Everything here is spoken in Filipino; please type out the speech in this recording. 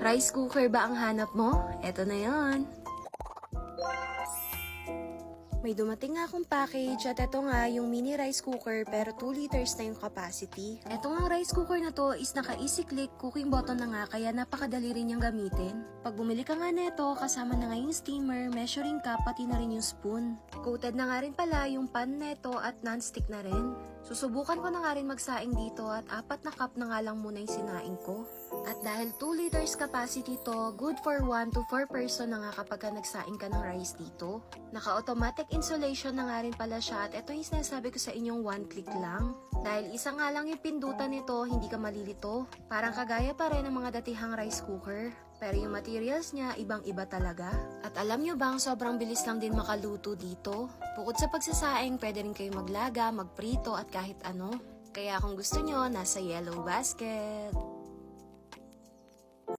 Rice cooker ba ang hanap mo? Eto na yon. May dumating nga akong package at eto nga yung mini rice cooker pero 2 liters na yung capacity. Eto nga rice cooker na to is naka easy click cooking button na nga kaya napakadali rin niyang gamitin. Pag bumili ka nga neto, kasama na nga yung steamer, measuring cup pati na rin yung spoon. Coated na nga rin pala yung pan neto at non-stick na rin. Susubukan ko na nga rin magsaing dito at 4 na cup na nga lang muna yung sinaing ko. At dahil 2 liters capacity to, good for 1 to 4 person na nga kapag ka nagsaing ka ng rice dito. Naka-automatic insulation na nga rin pala siya at ito yung sinasabi ko sa inyong 1 click lang. Dahil isa nga lang yung pindutan nito, hindi ka malilito. Parang kagaya pa rin ng mga datihang rice cooker. Pero yung materials niya, ibang-iba talaga. At alam nyo bang sobrang bilis lang din makaluto dito? Bukod sa pagsasaing, pwede rin kayo maglaga, magprito at kahit ano. Kaya kung gusto nyo, nasa yellow basket.